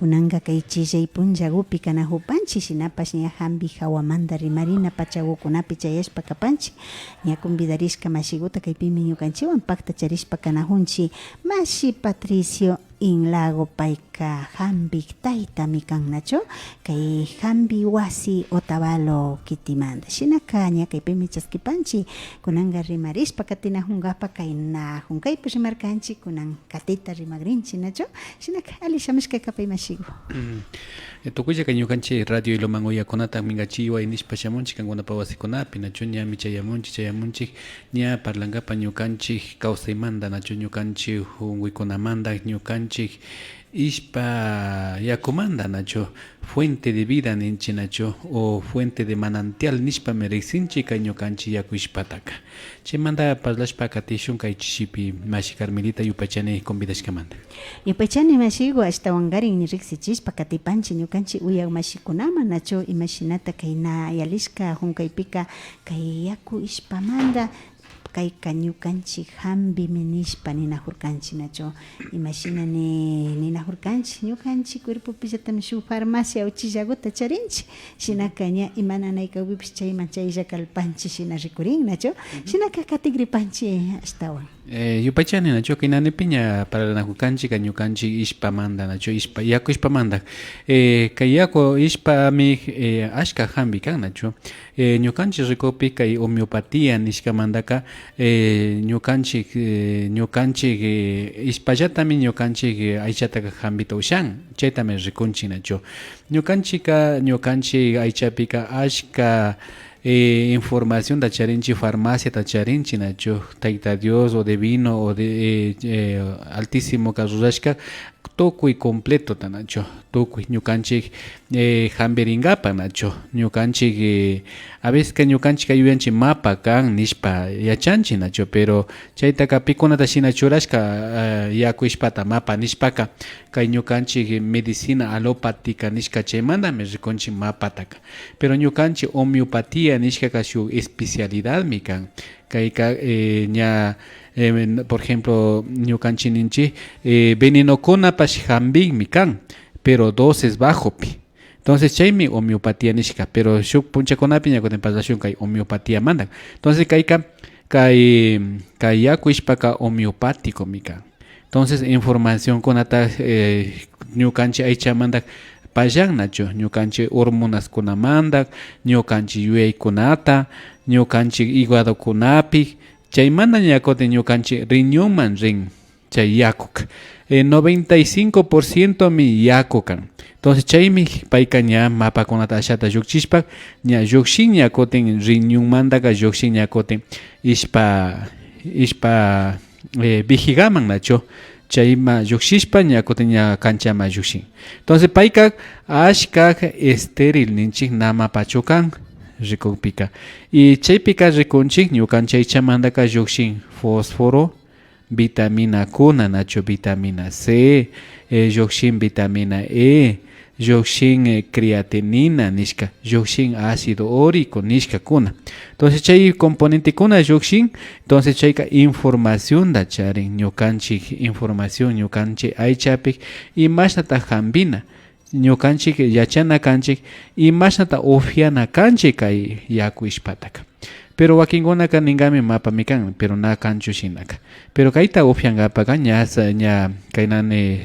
kunanga kay chillay punllagupi kanahupanchik shinapash ña hambi hawamanta rimarina pachakunapi chayashpa kapanchik ña convidarishka mashiguta kaypimi ñukanchiwan pakta charishpa kanahunchik mashi Patricio Inlago payka hambi taytami kannacho kay hambi wasi Otavalo kitimanta shinaka ña kaypimi chaskipanchik kunanga rimarishpa katinahunkapak kayna hunkaypi rimarkanchik kunan katita rimagrinchik nacho shinaka ali shamishka kapay mashigu tukulla kay ñukanchik radio Iloman uyakunata mingachiway nishpa shamunchik kankuna wasikunapi nacho ñami chayamunchik ña parlankapa ñukanchik kawsaymanta nacho ñukanchik hunkuykunamanta ñukanchik ishpa yakumanta nacho fuente de vida ninchi nacho o fuente de manantial nishpa merecinchik kay ñukanchik yaku ishpataka chaymanta parlashpa katishun kay chishipi mashi Carmelita yupachani convidashkamanta yupachani mashigu ashtawankarin riksichishpa katipanchik ñukanchik uyak mashikunaman nacho imashinata kayna yalishka hunkaypika kay yaku ishpamanta kayka ñukanchik hambimi nishpa ninajurkanchik nacho imashinani ninajurkanchik ñukanchik cuerpopi llatami shuk farmacia uchillakuta charinchik shinaka ña imananaykapipish chayman chaylla kalpanchik shina rikurin nacho shinaka katigripanchik ashtawan yupachani nacho kaynanipi ña paranakukanchik ñukanchik ishpamanta nacho yaku ishpamanta kay yaku ishpami ashka hambi kan nacho ñukanchik rikupi kay homeopatía nishkamantaka ñukanchik ishpallatami ñukanchik aychataka hambita ushan chaytami rikunchik nacho ñukanchik aychapika ashka información da charinchi farmacia da charinchi nacho Tayta Dios o de vino o de altísimo carrurashka tukuy completo ta nacho tukuy ñukanchik hambirinkapa nacho ñukanchik a veces que ñukanchik ayuyanchik mapa kan nishpa yachanchik nacho pero chaytaka pikunata shina churashka yaku ishpata mapa nishpaka kay ñukanchik medicina alopática nishka chaymantami rikunchik mapataka pero ñukanchik homeopatía nishkaka shuk especialidad mi kan kayka ña por ejemplo ñukanchik ninchik venenokunapash hambinmi kan pero dosis bajopi entonces chaymi homeopatía nishka pero shuk punchakunapi ñakutin parlashun kay homeopatía manta entonces kayka kay yaku ishpaka homeopático mi kan entonces información kunata ñukanchik aychamanta pallan nacho ñukanchik hormonas kunamanta ñukanchik yuyaykunata ñukanchik hígadokunapi chaymanta ñakutin ñukanchik riñonman rin chay yakuka 95% mi yaku kan entonces chaymi payka ña mapakunata ashata llukchishpa ña llukshin ñakutin riñonmantaka llukshin ñakutin ishpa vigigaman nacho chayma llukshishpa ñakutin ña kanchama llukshin entonces payka ashka estéril ninchik namapachu kan rikukpika y chaypika rikunchik ñukanchik aychamantaka llukshin fósforo vitamina kuna nacho vitamina C llukshin vitamina E llukshin creatinina nishka llukshin ácido úrico nishka kuna entonces chay componente kuna llukshin entonces chayka información da charin ñukanchik información ñukanchik aychapi imashnata hambina ñukanchik yachana kanchik imashnata ufiana kanchik kay yaku ishpataka pero wakinkunaka ninkami mapami kan pero na kanchu shinaka pero kayta ufiankapaka ña kaynani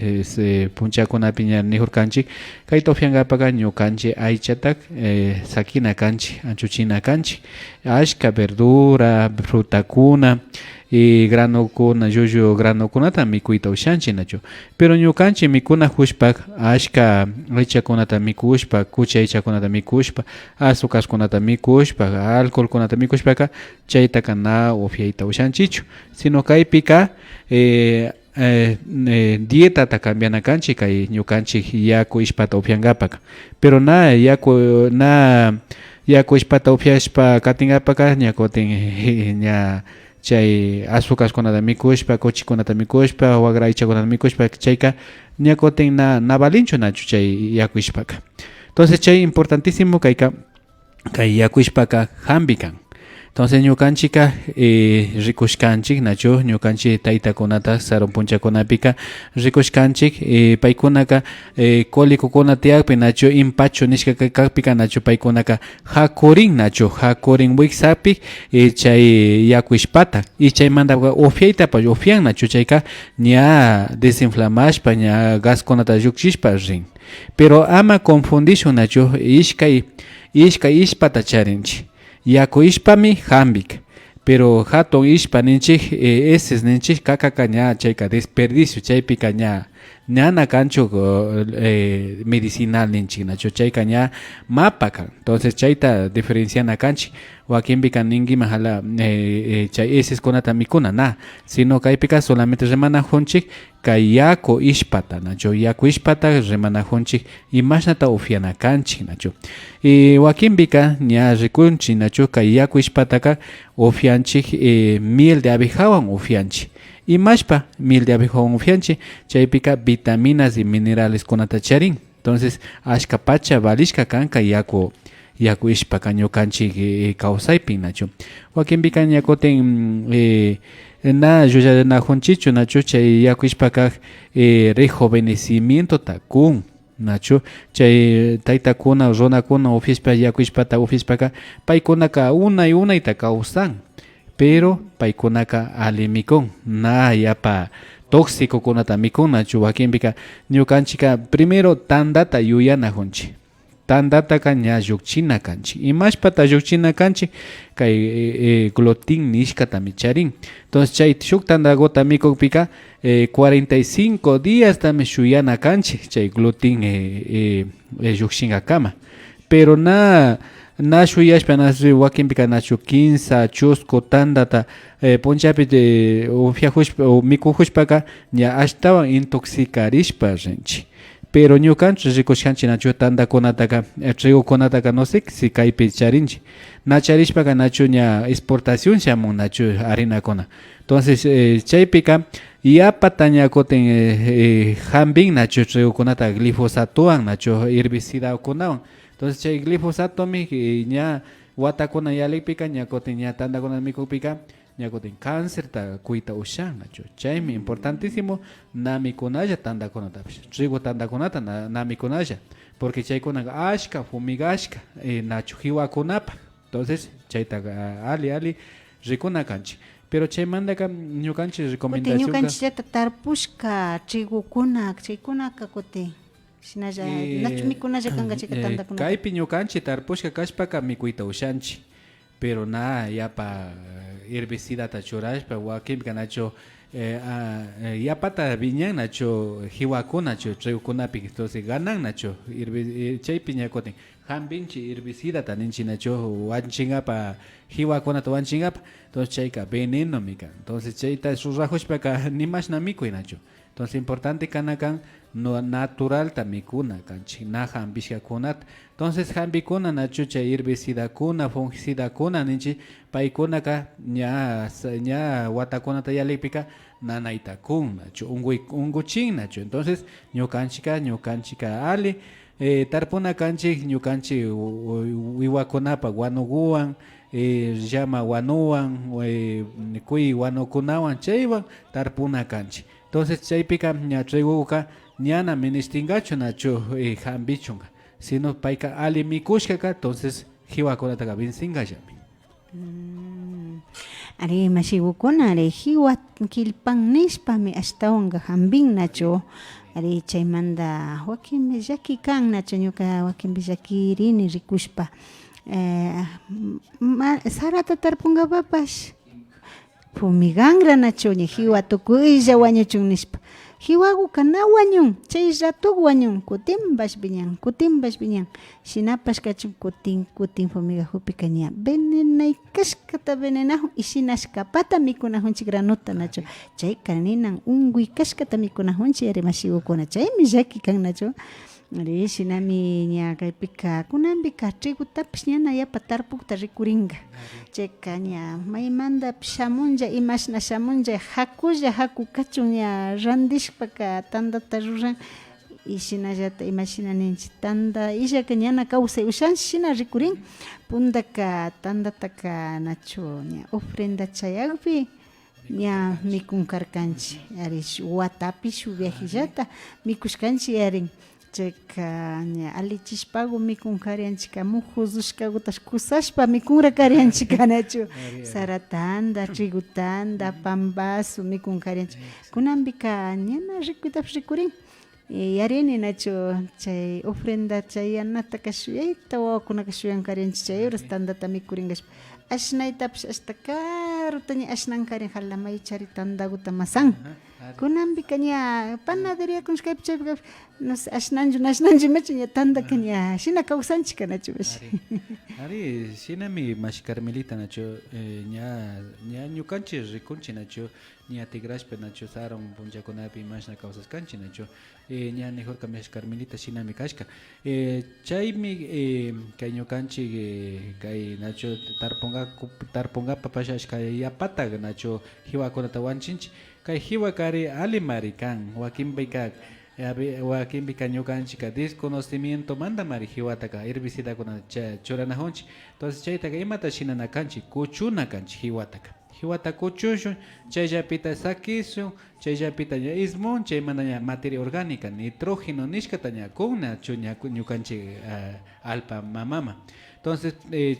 punchakunapi ña nijurkanchik kayta ufiankapaka ñukanchik aychatak sakina kanchik anchuchina kanchik ashka verdura frutakuna y granokuna llullu granokunata mikuyta ushanchik nacho pero ñukanchik mikuna hushpak ashka aychakunata mikushpa kuchi aychakunata mikushpa azúcarkunata mikushpa alcoholkunata mikushpaka chaytaka na ufiayta ushanchichu sino kaypika dietata cambiana kanchik kay ñukanchik yaku ishpata ufiankapaka pero na yaku ishpata ufiashpa katinapaka ñakutin ña chay azúcarkunata mikushpa kuchikunata mikushpa wagra aychakunata mikushpa chayka ñakutin na valinchu nachu chay yaku ishpaka entonces chay importantísimo kayka kay yaku ishpaka hambi kan Entonces ñukanchika rikushkanchik nachu ñukanchik taytakunata sarun punchakunapika rikushkanchik paykunaka kolikukuna tiyakpi nachu impacho nishka kakpika nachu paykunaka hakurin nachu hakurin wiksapi chay yaku ishpata y chaymanta ufiaytapash ufian nachu chayka ña desinflamashpa ña gaskunata llukchishpa rin pero ama confundishun nachu ishkay ishpata charinchik yaku ishpami hambik pero hatun ishpa ninchik eses ninchik kakaka ña chayka desperdicio chaypika ñana kanchu medicinal ninchik nachu chayka ña mapa kan entonces chayta diferenciana kanchik wakinpika ninguima hala chay eses kunata mikuna na sino kaypika solamente remanajunchik kay yaku ishpata nachu yaku ishpata remanajunchik imashnata ufiana kanchik nachu y wakinpika ña rikunchik nachu kay yaku ishpataka ufianchik miel de abejawan ufianchik imashpa miel de abejawan ufianchik chaypika vitaminas y minerales kunata charin entonces ashka pacha valishka kanka yaku ishpaka ñukanchik kawsaypi nachu wakinpika ñakutin na llullakunchichu nachu chay yaku ishpaka rejuvenecimiento ta kun nachu chay taytakuna runakuna ufiashpa yaku ishpata ufiashpaka paykunaka unayta kawsan pero paykunaka ali mikun na yapa tóxico kunata mikun nachu wakinpika ñukanchika primero tandata yuyanajunchik tandata ña llukchina kanchik imashpata llukchina kanchik kay gluten nishkata charin entonces chay shuk tandagota mikukpika 45 días tami shuyana kanchik chay gluten llukshinga kama pero na shuyashpa na wakinpika nachu 15 chusco tandata punchapi ufiajushpa o mikujushpaka ña ashtawan intoxicarishpa rinchik pero ñukanchik rikushkanchik nachu tandakunataka trigukunataka no sé si kaypi charinchik na charishpaka nachu ña exportación shamun nachu harinakuna entonces chaypika yapata ñakutin hambin nachu trigukunata glifosatowan nachu herbicidakunawan entonces chay glifosatomi ña watakuna yalikpika ñakutin ña tandakuna mikukpika ñakutin cáncer ta kuita ushan nachu chaymi importantísimo namikunalla tandakunatapish trigo tandakunata namikunalla porque chaykunaqa ashka fumigashka nachu hiwakunapa entonces chayta ali rikuna kanchik pero chaymantaka ñukanchik recomendación ñukanchik tarpushka trigukuna chaykunaka kuti shinalla nachu mikunalla kanqa chayka tandakunata kaypi ñukanchik tarpushka kashpaka mikuyta ushanchik pero na yapa herbicida ta churashpa wakinpika nacho yapata viñan nacho hiwakuna nacho trigukunapi entonces ganan nacho chaypi ñakutin hambinchi herbicida ta ninchi nacho wanchingapa hiwakunata wanchingapa entonces chayka veneno mika entonces chayta surajushpaka nimashna mikuy nacho entonces importante kanakan no natural ta mikuna kanchik na hambishkakunata entonces hambikuna nachu chay herbicida kuna fungicida kuna ninchi paykunaka ña watakunata yalikpika nanayta kun nachu unguchin nachu entonces ñukanchika ali tarpuna kanchik ñukanchik wiwakunapa wanuguwan llama wanuwan kuy wanukunawan chaywan tarpuna kanchik entonces chaypika ña triguka ñana ministingachu nachu hambichunga sino payka ali mikushkaka entonces hiwakunataqa vincingallami ari mashigukuna ari hiwa kilpan nishpami ashtawanga hambin nachu ari chaymanta wakinmi llaki kan nachu ñuka wakinmi llakirini rikushpa sarata tarpungapapash fumiganra nachu ña hiwa tukuylla wañuchun nishpa hiwaguka na wañun chay ratuk wañun kutimbash viñan shinapash kachun kutin fumigajupika ña venenay kashkata venenajun y shinashkapata mikunajunchik granuta nachu chayka ninan unguy kashkata mikunajunchik ari mashigukuna chaymi llaki kan nachu ari shinami ña kaypika kunanpika trigutapish ñana yapa tarpukta rikuringa chayka ña maymantapish shamunlla imashna shamunlla haku kachun ña randishpaka tandata ruran y shinallata imashinaninchik tanda illaka ñana kawsay ushanchik shina rikurin puntaka tandataka nachu ña ofrenda chayakpi ña mikunkarkanchik ari watapi shuk viajillata mikushkanchik yarin chayka ña allichishpagu mikunkarinchika mujudushkagutash kusashpa mikunrakarianchika nachu sara tanda, trigo tanda, pambasu mikunkarinchik kunanpika ñana rikuytapish rikurin yarini nachu chay ofrenda chay yanataka shuyayta wawakunaka shuyankarinchik chay horas tandata mikuringashpa ashnaytapish hasta karuta ña ashnankarin halamay chari tandakuta masan kunanpika ña panadería kushkaypi chaypika no sé ashnanchu machu ña tandaka ña shina kawsanchik nachu ari shinami mash Carmelita nachu ña ñukanchik rikunchik nachu ña tigrashpa nachu saron punchakunapi mashna kawsaskanchik nachu ña mejorka mash Carmelita shinami kashka chaymi kay ñukanchik kay nachu tarpungapa pashashka yapata nachu hiwakunata wanchinchik kay hiwa kari alimari kan wakinpika ñukanchika desconocimiento manda mari hiwataka herbicida kuna churanahunchik entonces chaytaka imata shinanakanchik kuchuna kanchik hiwata kuchushun chayllapita sakishun chayllapita ña ismun chaymanta ña materia orgánica nitrógeno nishkata ña kunna ñukanchik alpa mamama entonces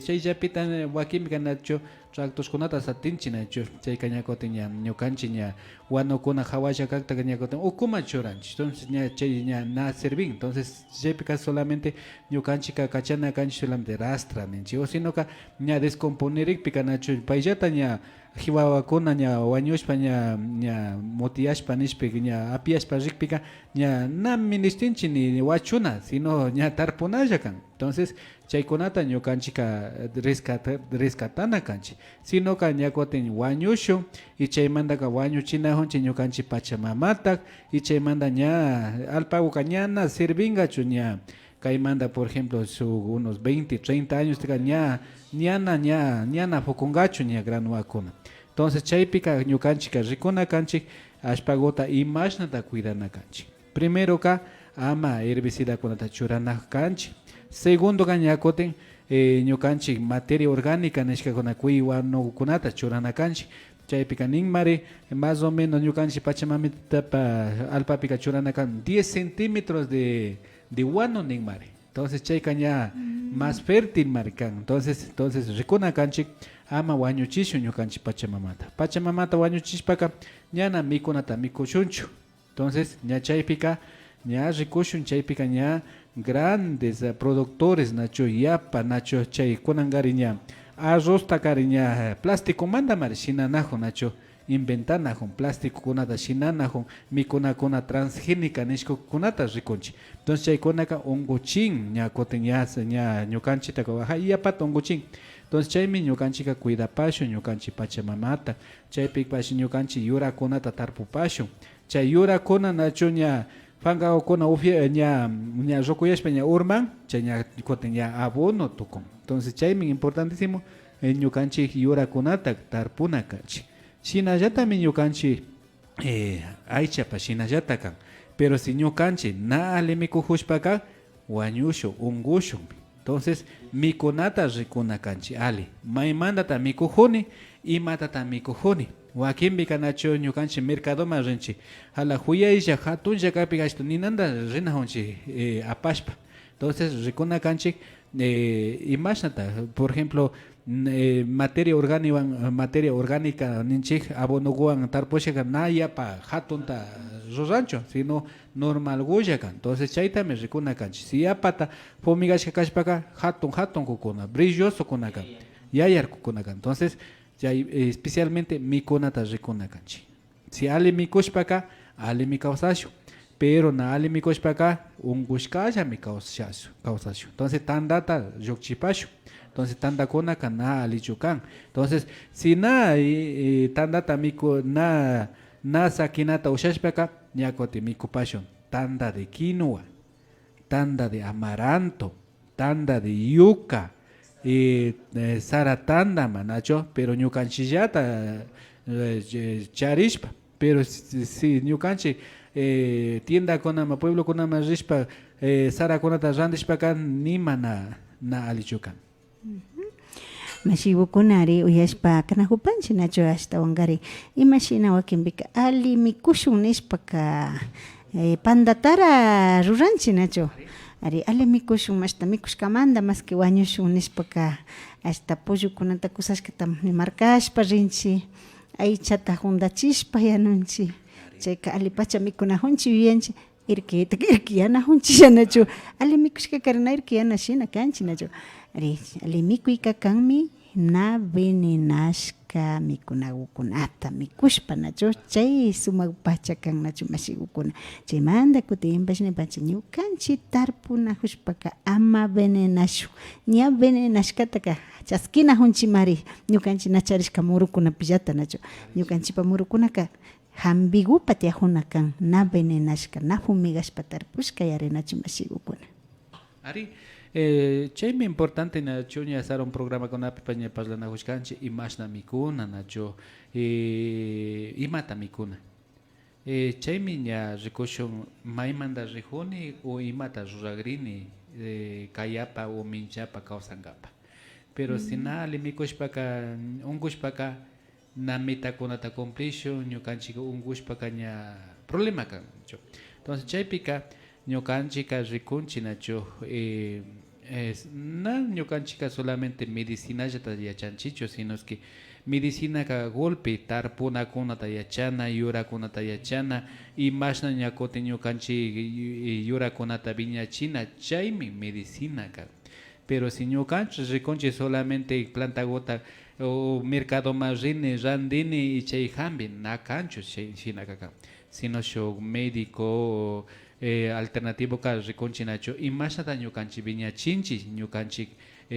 chayllapita wakinpika nachu tractoskunata satinchik nachu chayka ña kutin ña ñukanchik ña wanukuna hawalla kaktaka ña kutin ukuma churanchik entonces ña chay ña na servin entonces chaypika solamente ñukanchika kachana kanchik solamente rastra ninchik o sinoka ña descomponerikpika nachu payllata ña hiwawakuna ña wañushpa ña mutiyashpa nishpi ña apiashpa rikpika ña nami nistinchik ni wachuna sino ña tarpunalla kan entonces chaykunata ñukanchika rescatana kanchik sinoka ña kutin wañushun y chaymantaka wañuchinahunchik ñukanchik pachamamata y chaymanta ña alpaguka ñana servingachu ña kaymanta por ejemplo unos 20, 30 años ñana fukungachu ña granuakuna entonces chaypika ñukanchika rikuna kanchik ashpaguta imashnata cuidana kanchik primero ka ama herbicida kunata churana kanchik segundo ka ña kutin ñukanchik materia orgánica nishkakuna kuy wanukunata churana kanchik chaypika ninmari más o menos ñukanchik pachamamita alpapika churana kan 10 centímetros de wano ninmari entonces chayka ña más fértil marikan entonces rikuna kanchik ama wañuchishun ñukanchik pachamamata wañuchishpaka ñana mikunata mikushunchu entonces ña chaypika ña rikushun chaypika ña grandes productores nachu yapa nachu chay kunangari ña arrosta kari ña plástico manda mari shinanajun nachu inventanajun plástico kunata shinanajun mikunakuna transgénica nishkukunata rikunchik entonces chaykunaka unguchin ña kutin ña ñukanchitaka yapata unguchin entonces chaymi ñukanchika cuidapashun ñukanchik pachamamata chaypipash ñukanchik yurakunata tarpupashun chay yurakuna nachu ña fankakuna ña rukuyashpa ña urman chay ña kutin ña abono tukun entonces chaymi importantísimo ñukanchik yurakunata tarpuna kanchik shinallatami ñukanchik aychapa shinallata kan pero si ñukanchik na ali mikujushpaka wañushun ungushun entonces mikunata rikuna kanchik ali maymantata mikujuni imatata mikujuni wakinpika nachu ñukanchik mercadoma rinchik hala juyaylla hatunlla kapika ashtu ninanta rinajunchik apashpa entonces rikuna kanchik imashnata por ejemplo materia orgánica ninchik abonoguan tarpushaka na yapa hatunta rurancho sino normal gullakan entonces chaytami rikuna kanchik si yapata fumigashka kashpaka hatun kukuna brilloso kunaka yayar kukunaka entonces especialmente mikunata rikuna kanchik si ali mikushpaka ali mikawsashun pero na ali mikushpaka ungushkallami kawsashun entonces tandata llukchipashun entonces tandakunaka na alichukan entonces si na tandata miku na sakinata ushashpaka ñakutin mikupashun tanda de quinoa tanda de amaranto tanda de yuca sara tanda manacho pero ñukanchillata charishpa pero si ñukanchik tienda kunama pueblo kunama rishpa sara kunata randishpa nima na alichukan. Mashigukunari uyashpa kanajupanchik nachu ashtawankari imashina wakinpika ali mikushun nishpaka pandatara ruranchik nachu ari ali mikushun mashta mikushkamanta maski wañushun nishpaka hasta pollokunata kusashkata markashpa rinchik aychata juntachishpa yanunchik chayka ali pacha mikunajunchik yuyanchik irkiyanajunchik nachu ali mikushka karna irkiyana shina kanchik nachu ali mikuyka kanmi na venenashka mikunakunata mikushpa nachu chay sumak pacha kan nachu mashigukuna chaymanta kutinpash nipanchik ñukanchik tarpunajushpaka ama venenashun ña venenashkataka chaskinajunchik mari ñukanchik nacharishka murukunapillata nachu ñukanchikpa murukunaka hambigupa tiajuna kan na venenashka na fumigashpa tarpushka yari nachu mashigukuna. Ari chaymi importante nacho ña hacer un programa con api paña parlanajushkanchik imashna mikuna nacho imata mikuna chaymi ña rikushun maymanta rijuni o imata ruragrini kayapa o minchapa kawsankapa pero sina ali mikushpaka unkushpaka na metakunata cumplishun ñukanchik unkushpaka ña problema kan entonces chaypika ñukanchika rikunchik nachu na ñukanchika solamente medicinallata yachanchichu sino es que medicinaka golpe tarpunakunata yachana yurakunata yachana imashna ñakutin ñukanchik yurakunata viñachina chaymi medicinaka pero si ñukanchik rikunchik solamente plantagota o mercado más randini y chay hambi na kanchu shinakaka sino shuk médico alternativo ka rikunchik nachu imashata ñukanchik viñachinchik ñukanchik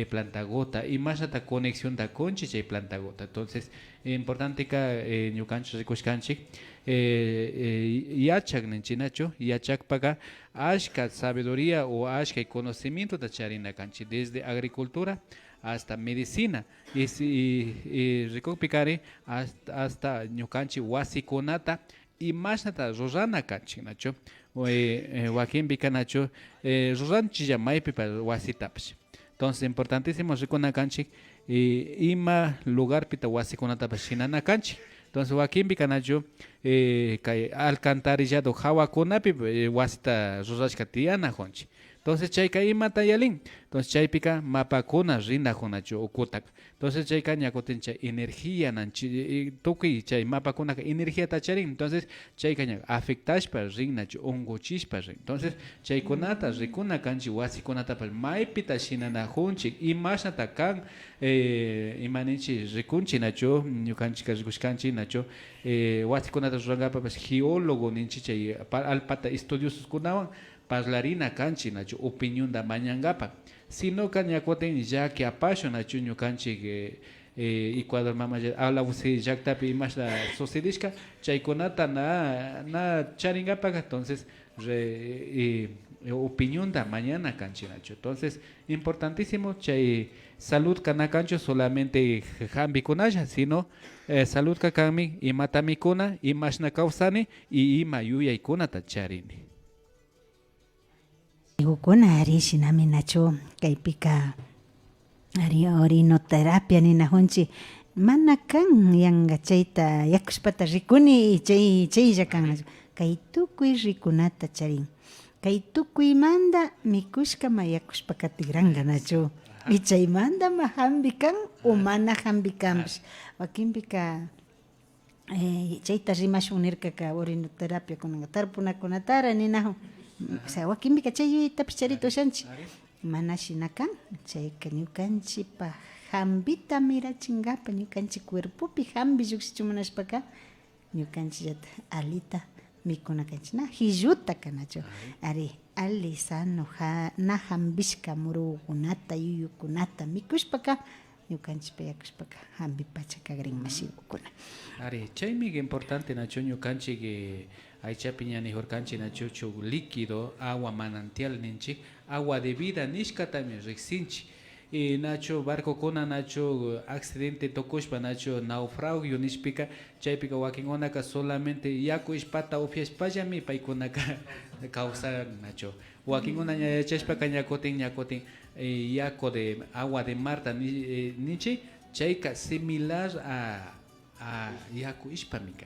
plantagota imashata conexión ta kunchik chay plantagota entonces importante ka ñukanchik rikushkanchik yachak ninchik nachu yachakpaka ashka sabiduría o ashka conocimiento ta charina kanchik desde agricultura hasta medicina y rikukpikari hasta ñukanchik wasikunata imashnata rurana kanchik nachu wakinpika nachu ruranchik maypipa wasitapish entonces importantísimo rikuna kanchik ima lugarpita wasikunatapish shinana kanchik entonces wakinpika nachu kay alcantarillado hawakunapi wasita rurashka tiyanajunchik entonces chayka imata yalin entonces chaypika mapakuna rindajunachu ukutak entonces chayka ñakutin chay energía nanchi tukuy chay mapakunaka energía tacharin entonces chayka ña afectashpa rinnachu unkuchishpa rin entonces chaykunata rikuna kanchik wasikunatapash maypita shinanajunchik imashnata kan imaninchik rikunchik nachu ñukanchik rikushkanchik nachu wasikunata rurankapapash geólogo ninchik chay alpata estudioskunawan parlarina kanchik nachu opinión da mañangapa sino ka ñakutin llaki apashun nachu ñukanchik Ecuador mama habla usted llaktapi imashta sucedishka chaykunata na charingapa entonces opinión da mañana kanchik nachu entonces importantísimo chay salud kana kanchu solamente hambikunalla sino salud ka kanmi imata mikuna imashna kawsani y ima yuyaykunata charini. Gukuna ari shinami nachu kaypika ari orinoterapia ninajunchik mana kan yanka chayta yakushpata rikuni chaylla kan nachu kay tukuy rikunata charin kay tukuymanta mikushka mayakushpaka tigranka nachu y chaymanta ma hambi kan o mana hambi kanpish wakinpika chayta rimashun nirkaka orinoterapia kunanka tarpunakunatara ninajun o sea wakinpika chay yuyaytapish charita ushanchik mana shina kan chayka ñukanchikpa hambita mirachinkapa ñukanchik cuerpopi hambi llukshichimunashpaka ñukanchikllata alita mikuna kanchik na hilluta kanachu ari ali sano na hambishka murukunata yuyukunata mikushpaka ñukanchikpa yakushpaka hambi pachaka kagrin mashigukuna ari chaymi importante nachu ñukanchik aychapi ñanijurkanchik nachu líquido agua manantial ninchik agua de vida nishkatami riqsinchik nacho barco kuna nacho accidente tokushpa nacho naufragio nishpika chaypika wakinkunaka solamente yaku ispata upiashpallami paykunaka causa nacho wakinkuna yachashpaka ñakutin yaku de agua de Marta nichi chayka similar a yaku ispamika.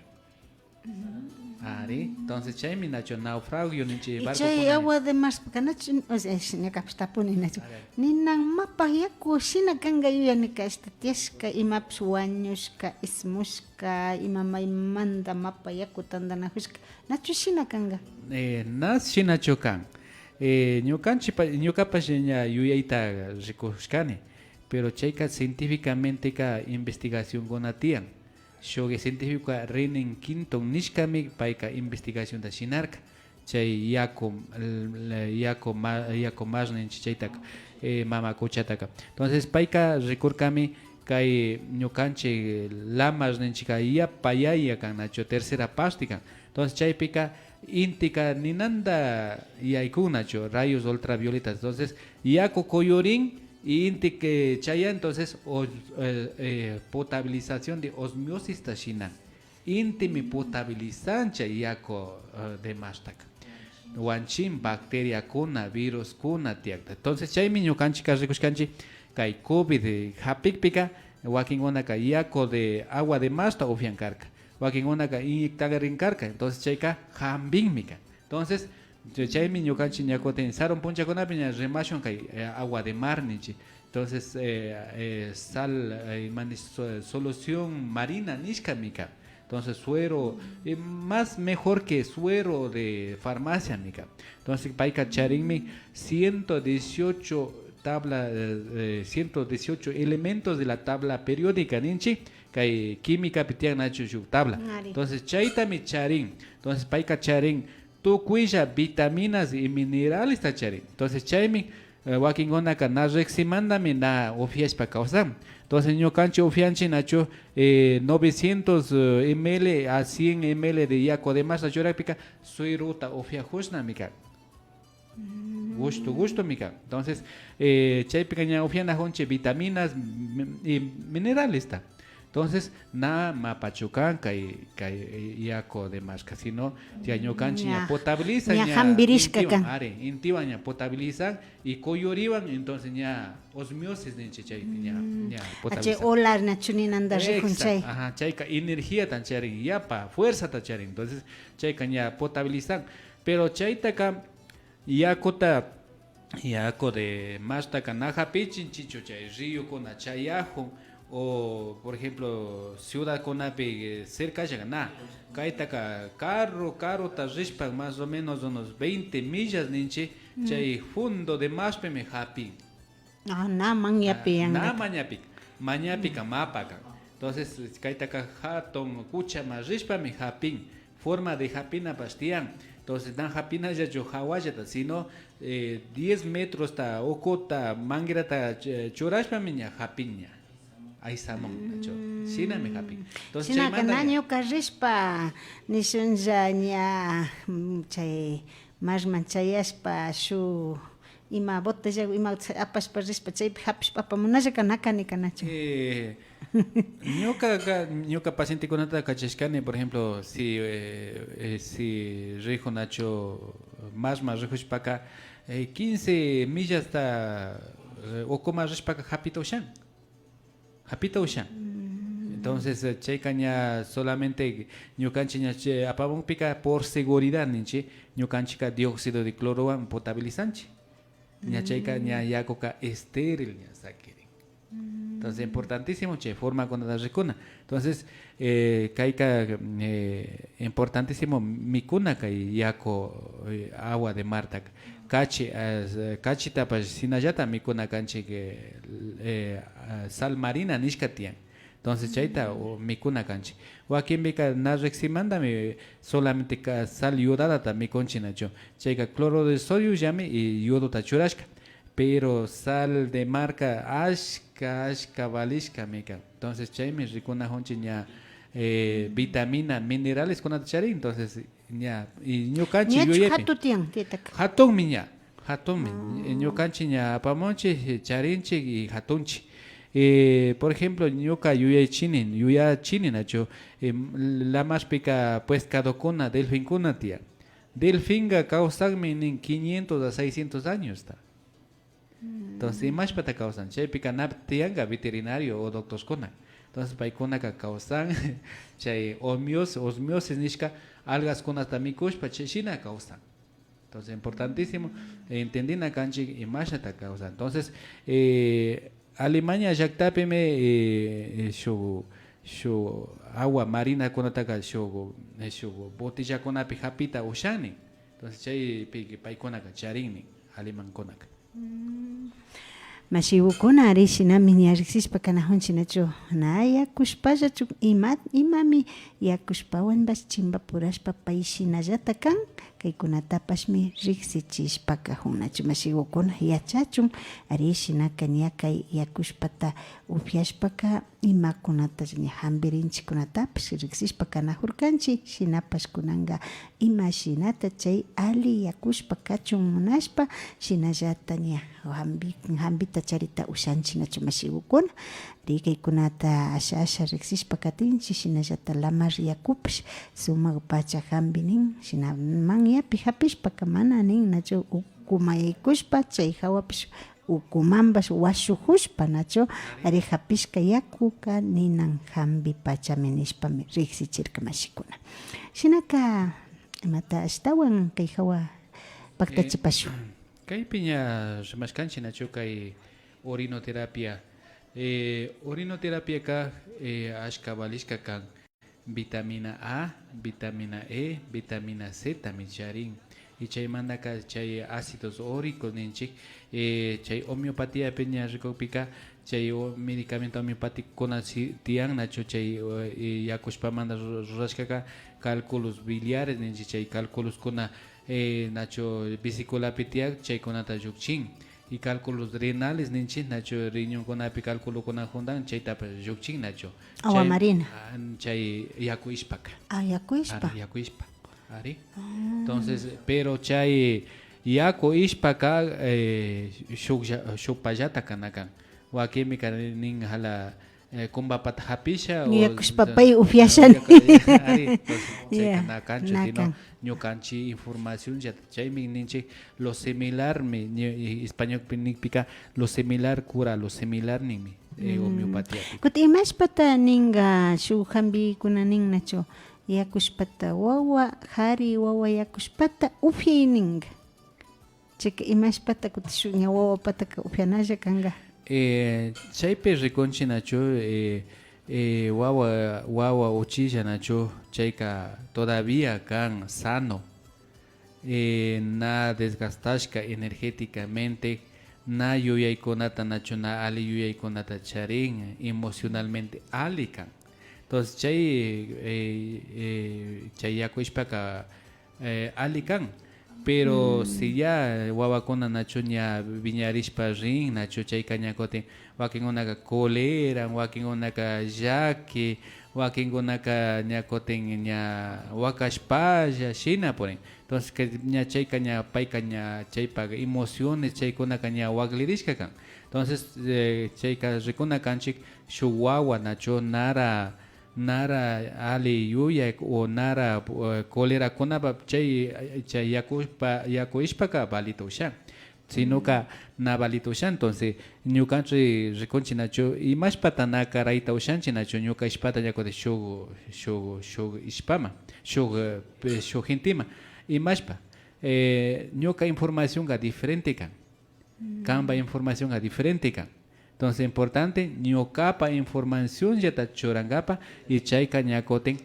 Ari, entonces chaymi nacho naufragio nichi barco chay agua de mar kanacho o sea ñakapstapuni nacho ninan mapa yaku shina kanga yuyanika estatiashka imaps wañushka ismushka ima maymanta mapa yaku tandanajushka nacho shina kanga nas shina chokan ñukapash ña yuyayta rikushkani pero chayka científicamente ka investigación kunatian shoge científico rinin quinton nishkami paika investigación da shinarka chay yako majnen chaytaka mama kuchataka entonces paika rikurkami kay ñukanchik lamas ninchika yapayaya kan nacho tercera pástica entonces chaypika intika ninanda yaykunacho rayos ultravioletas entonces yako koyorin y inti que chaya entonces potabilización de osmosis tashina inti mi potabilizancha yako de mastaka wanchin bacteria kuna virus kuna tiakta entonces chay mi ñukanchika rikushkanchi kay covid hapikpika wakinkunaka yako de agua de masta ufiankarka wakinkunaka inyectaga rinkarka entonces chayka hambinmika entonces chaymi ñukanchik ñakutin saron punchakunapi ña remashun kay agua de mar ninchi entonces sal solución marina nishkamika entonces suero más mejor que suero de farmacia mika entonces paika charinmi 118 elementos de la tabla periódica ninchi kay química pitian nacho tabla entonces chayta mi charin entonces paika charin tukuilla vitaminas y minerales tachari entonces chaymi wakinkunaka na reximandami na ufiashpa kawsan entonces ñukanchik ufianchik nacho 900 ml a 100 ml de yaku de masa churapika suiruta ufiajushna gusto mika entonces chaypika ña ufianajunchik vitaminas y minerales ta entonces na mapachukan kay yako de masca sino ya ñukanchik ña potabiliza ña intiwan ña potabilizan y koyoriwan entonces ña osmosis ninchi chay ña potabilizan olar nachuninanda rijunchay ajá chayka energía tan charin yapa fuerza tan charin entonces chayka ña potabilizan pero chaytaka yako de mastaka naja pichin chicho chay río kuna chayajo o por ejemplo ciudad conape cerca llega kaitaka carro ta rishpak más o menos unos 20 millas ninche chay fundo de más me happy mañapika mapaka entonces kaitaka haton kucha más rishpa me happy forma de hapina bastian entonces dan hapina ya yo hawajata sino 10 metros ta okota mangira ta churashpa minya hapinya ay samon nacho sina me happy entonces sina kanaño karishpa nishunja ña chay mas manchayaspa shu ima botella ima apashpa rispa chay hapishpa pamunalla kanaka ni kanacho ñuka paciente kunata kachashkani por ejemplo si rijo nacho más rijushpaka 15 millas ta okoma rishpaka hapita ushan entonces chaykaña solamente ñukanchik ña apamunpika por seguridad ninchi ñukanchika dióxido de cloro potabilizanchi ña chayka ña yakoka estéril ña sakirin entonces importantísimo che forma con la recuna entonces kayka importantísimo mikuna kay yako agua de marta kachita pues sinallata mikuna kanchik sal marina nishkatian entonces chayta mikuna kanchik wakinbika na reximandami solamente sal yodada ta mikonchinacho chayka cloro de sodio llame y yodo ta churashka pero sal de marca ashka valishka mika entonces chaymi rikuna honchi ña vitamina minerales con chari entonces ña y ñukanchik yoyepi hatun miña hatumi. Ñukanchik ña apamunchik charinchik y hatunchik. Por ejemplo, ñuka yuyachini nacho lamashpika pescadokuna, delfinkuna tiyan. Delfinga causanmi nin 500 a 600 años ta. Entonces, imashpata causan. Chaypika naptianga veterinario o doctorskuna. Entonces, paykunaka causan chay osmiosis nishka algas kunata mikushpa chayshina causan. Entonces, importantísimo entendina kanchik imashata causan. Entonces, Alemania llaktapimi shu agua marina kunataka shu botella kunapi hapita ushani. Entonces chaypi paykunaka charinmi alemankunaka. Mashigukuna arishinami ñarikshishpa kanahunchinachu na yakushpallachu imami yakushpawan bas chimba purashpa payshinallata kan kaykunatapashmi riksichishpaka hunachu mashigukuna yachachun arishinaka ña kay yakushpata upyashpaka imakunata ña hambirinchikkunatapish riksishpa kanahurkanchik shinapash kunanga imashinata chay ali yakushpa kachun munashpa shinallata ña hambita charita ushanchik nachu mashigukuna rikaykunata asha riksishpa katinchik shinallata lamar yakupish sumak pacha hambi nin shinaman yapi hapishpaka mana nin nachu ukumayaykushpa chay hawapish ukumanbash washuhushpa nachu ari hapishka yakuka ninan hambi pachami nishpami riksichirka mashikuna shinaka imata ashtawan kay hawa paktachipashu Kaypi ña rimashkanchik nachu kay orinoterapia. Orinoterapia ka ashka balishka kan vitamina A, vitamina E, vitamina Z tami charin. Y chaymantaka chay ácidos óricos ninchik chay homeopatía peña rikukpika chay medicamento homeopático kuna tiyan nachu chay yakushpamanta rurashkaka cálculos biliares ninchik chay cálculos kuna nacho vesiculapi tiyak chaykunata llukchin y cálculos renales ninchik nacho riñonkunapi cálculo kuna juntan chaytapas llukchin nacho agua marina chay yaku ishpaka yaku ishpa Ari. Entonces, pero chay yaku ishpaka shukpallata kanakan wakimi nin hala kumbapata hapisha yakushpapay upyashan ñukanchik información chaymi ninchik lo similar español pica lo similar cura lo similar ninmi homeopatía kuti imashpata ninga shuk hambikuna nin nachu yakushpata wawa hari wawa yakushpata upyayninga chayka imashpata kuti shuk ña wawapataka upyanalla kanga chaypi rikunchik nachu wawa uchilla nachu chayka todavía kan sano na desgastashka energéticamente na yuyaykunata nachu na ali yuyaykunata charin emocionalmente ali kan entonces chay yakuishpaka ali kan pero si ya wawakuna nachu ña viñarishpa rin nachu chayka ñakutin wakinkunaka colera wakinkunaka llaki wakinkunaka ñakutin ña wakashpalla shina porin entonces ña chayka ña payka ña chaypa emociones chaykunaka ña waklirishka kan entonces chayka rikuna kanchik shuk wawa nachu nara ali yuyak o nara cólera kunapa chay yaku ishpaka balito ushan sino ka na balito ushan entonces ñukanchik rikunchik nachu imashpata na karayta ushanchik nachu ñuka ishpata yakuti shuk ishpama shuk gentima imashpa ñuka información ga diferente kan kamba información ga diferente kan entonces importante ñukapa información yata churangapa y chayka ñakoten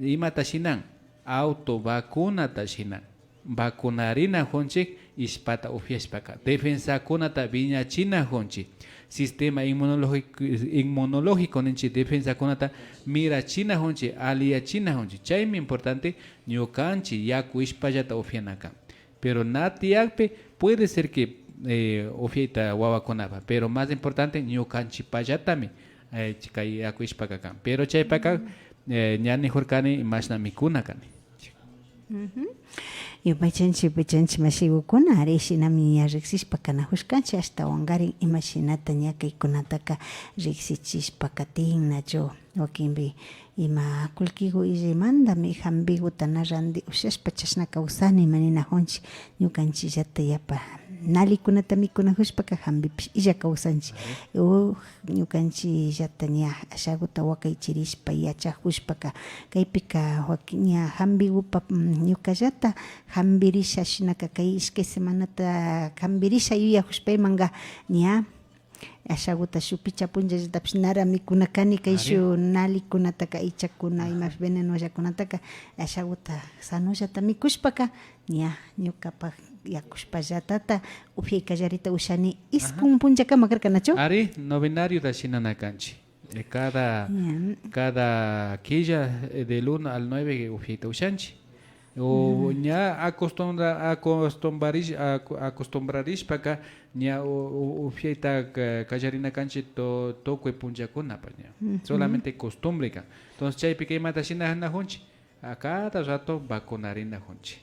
imata shinan auto vacuna tashinan vacunarina honchik ispata upyashpaka defensa kunata viñachina honchik sistema inmunológico ninchik defensa kunata mirachina honchik aliachina honchik chaymi importante ñukanchik yaku ishpallata upyanaka pero natiyakpi puede ser que ofieta wawakunapa pero más importante ñukanchik pallatami kay yaku ishpaka kan pero chaypaka ña nijurkani mashna mikuna kani Yupaychanchik mashigukuna arishinami ña riksishpa kanajushkanchik hasta wangarin imashinata ña kaykunataka riksichishpa katinnachu wakinpi ima kullkiku illimantami hampikutana ranti ushashpa chashna kawsani maninajunchik ñukanchikllata yapa nalikunata mikunajushpaka hampipish illa kawsanchik ñukanchikllata ña ashakuta wakaychirishpa yachakushpaka kaypika ña hampikupa ñukallata hampirisha shinaka kay ishkay semanata hampirisha yuyajushpaymanga ña ashakuta shupicha punllallatapish nara mikunakani kayshu nalikunataka ichakuna imash venenollakunataka ashakuta sanullata mikushpaka ña ñukapak yakushpallatata upyaykallarita ushani iskun punllakama karkanachu Ari novenario da shinanakanchik cada quilla del 1 al 9 upyayta ushanchik o ña acostumbrarishpaka ña upyayta kallarinakanchik tokue punllakunapa ña solamente costumbre kan entonces chaypika imata shinajunchik a cada rato vacunarinajunchik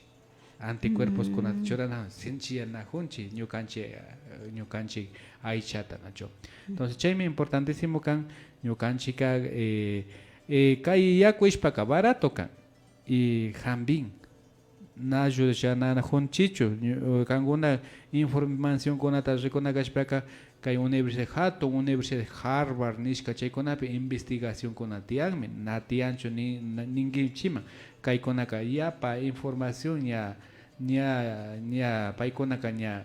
anticuerpos kunata churana sinchiyanajunchik ñukanchik aychata nacho entonces chaymi importantísimo kan ñukanchika kay yaku ishpaka barato kan y hampin nayudanajunchichu kankuna información kunata rikunakashpaka kay universidad universidad Harvard nishka chaykunapi investigación kuna tiyanmi na tiyanchu ninkinchima kaykunaka yapa información ña paykunaka ña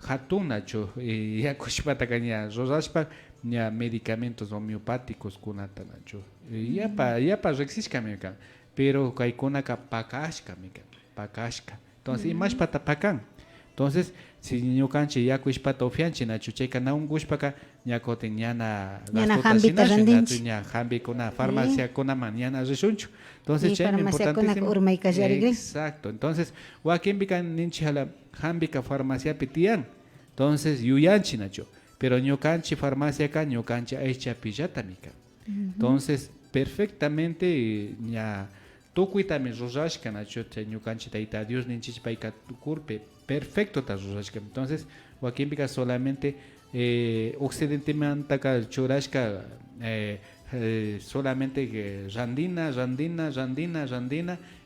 hatunnachu yakushpataka ña rurashpa ña medicamentos homeopáticos kunata nachu yapa riksishkami kan pero kaykunaka pakashkami kan pakashka entonces imashpata pakan entonces si ñukanchik yaku ishpata upianchik nachu chayka na unkushpaka ña kutin ñana hampita randinchik ña hampikuna farmaciakunaman ñana rishunchu entonces chaymi importantísimo exacto entonces wakinpika ninchik hala hampika farmaciapi tiyan entonces yuyanchik nachu pero ñukanchik farmaciaka ñukanchik aychapillatami kan entonces perfectamente ña tukuytami rurashka nachu chay ñukanchik tayta Dios ninchik payka tukurpi perfecto ta rurashka entonces wakinpika solamente occidentemantaka churashka solamente randina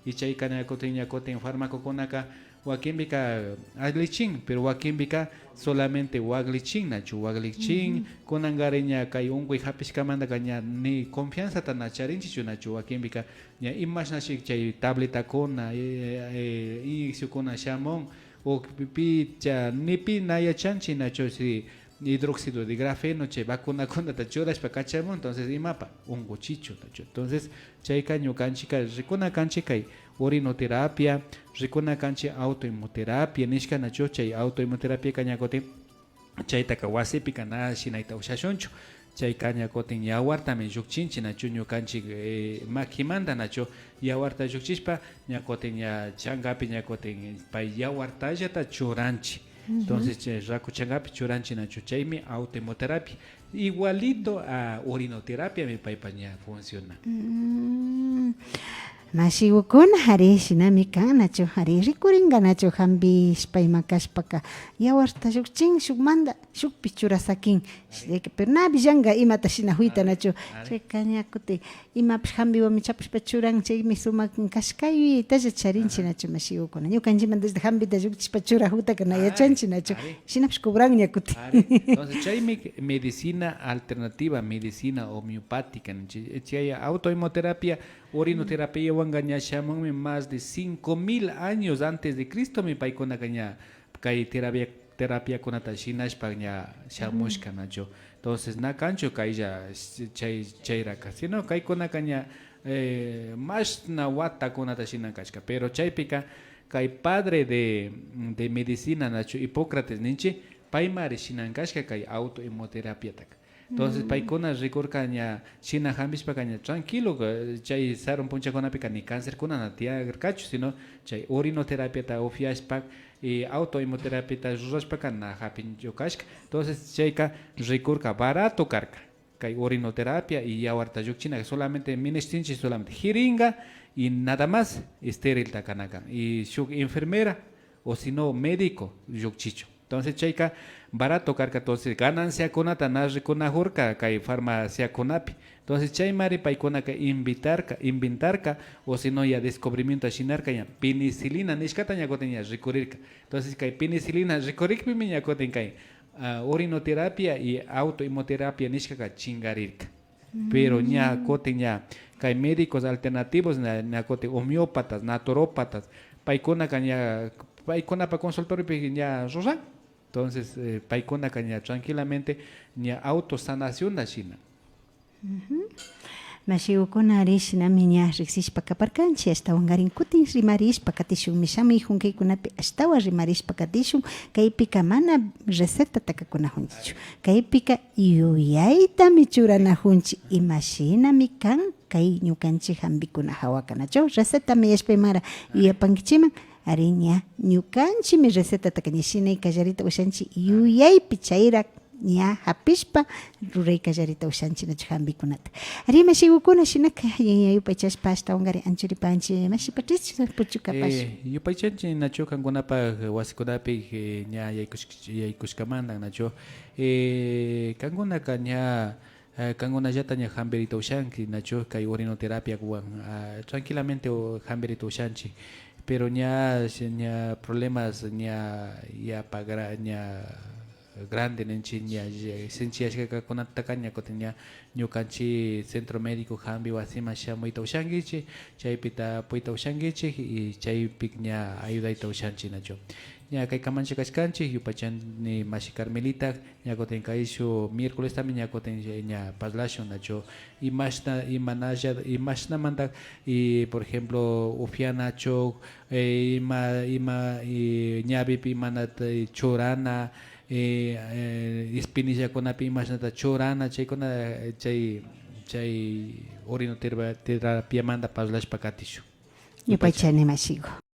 y chayka ñakutin farmacokunaka wakinpika aglichin pero wakinpika solamente waglichin nachu waglichin kunangari ña kay unkuy hapishkamantaka ña ni confianza ta na charinchichu nachu wakinpika ña imashnashi chay tabletakuna inyecciónkuna shamun o picha nipi nayachanchik nachu si hidróxido de grafeno chay vacunakunata churashpa kachamun entonces imapa unkuchichu nachu entonces chayka ñukanchika rikunakanchik kay orinoterapia rikunakanchik autoinmunoterapia nishka nachu chay autoinmunoterapia ñakutin chaytaka wasipika na shinayta ushashunchu chayka ñakutin yawartami llukchinchik nachu ñukanchik makimanta nachu yawarta llukchishpa ñakutin ña chankapi ñakutin pay yawartallata churanchik entonces raku chankapi churanchik nachu chaymi autoinmunoterapia igualito a orinoterapia mi paypa ña funciona mashigukuna hari shinami kan nachu hari rikuringa nachu hampishpayma kashpaka yawarta llukchin shukmanta shukpi churasakin pero napi llanka imata shina huyta nachu chayka ñakutin imapish hampiwanmi chapashpa churan chaymi sumak kashkaywitalla charinchik nachu mashigukuna ñukanchikmanta hampita llukchishpa churajuktaka na yachanchik nachu shinapish cobran ñakutin entonces chaymi medicina alternativa medicina homeopática chay autoinmunoterapia orinoterapia wangaña shamanmi más de 5000 años antes de Cristo mi paykuna kaña kay terapia kunata shinashpa ña shamushka nachu entonces na kanchu kaylla chayraka sino kaykuna kaña más na wata kunata shinakashka pero chaypika kay padre de medicina nachu Hipócrates ninchi paymari shinankashka kay autoinmunoterapia entonces paykuna rikurka ña shina hampishpaka ña tranquilo chay sarun punchakunapika ni cáncer kuna na tiyakarkachu sino chay orinoterapia upiashpa y autoinmunoterapia rurashpaka na hapinchu kashka entonces chayka rikurka barato karka kay orinoterapia y yawarta yukchina solamente ministinchi solamente jeringa y nada más estéril takanakan y shuk enfermera o si no médico yukchicho. Entonces chayka barato karka entonces ganancia konata nashi kunajurka kay farmacia kunapi. Entonces chay mari paykunaka inventarka o si no ya descubrimiento shinarka ya penicilina nishkata ñakotin ya rikurirka. Entonces kay penicilina rikurikpimi ñakotin kay orinoterapia y autohemoterapia nishkaka chingarirka. Pero ña kotin ña kay médicos alternativos ña kotin homeópatas, naturópatas, paykunaka ña paykunapa consultorio ña rosan. Entonces paykunaka ña tranquilamente ña autosanación da shina. Mashigukuna arishinami ña riksishpa kaparkanchik astawan garinkutin rimarishpa katishun mishami hunkaykunapi astawan rimarishpa katishun kaypika mana receta takakunajunchichu kaypika yuyaytami churanajunchik imashinami kan kay ñukanchik hampikuna hawakanachaw recetami yashpaymara yuyapankichiman ari ña ñukanchikmi recetataka ña shinay kallarita ushanchik yuyaypi chayra ña hapishpa ruray kallarita ushanchik hampikunata ari mashigukuna shinaka yupaychashpa ashtawan gari anchuripanchik mashipachichik puchukapash yupaychanchik nacho kankunapak wasikunapi ña yaykushkamanta nacho kankunaka ña kankunallata ña hampirita ushanki nacho kay orinoterapia kuwan tranquilamente hampirita ushanchik pero ña problemas ña pagra ña grande nenchi ña sinchiyashka kunataka ña kutin ña ñukanchik centro médico hampi wasima shamuyta ushankichik chaypita puyta ushankichik y chaypi ña ayudayta ushanchik nacho ña kay kamanchik kashkanchik yupachani mashi Carmelita ña kutin kayshu miércoles tami ña kutin ña parlashun nacho imashnamanta y por ejemplo ufianacho ñavipi imanata churana ispinillakunapi imashnata churana chaykuna chay orinoterapia manta parlashpa katishun yupaychani mashigu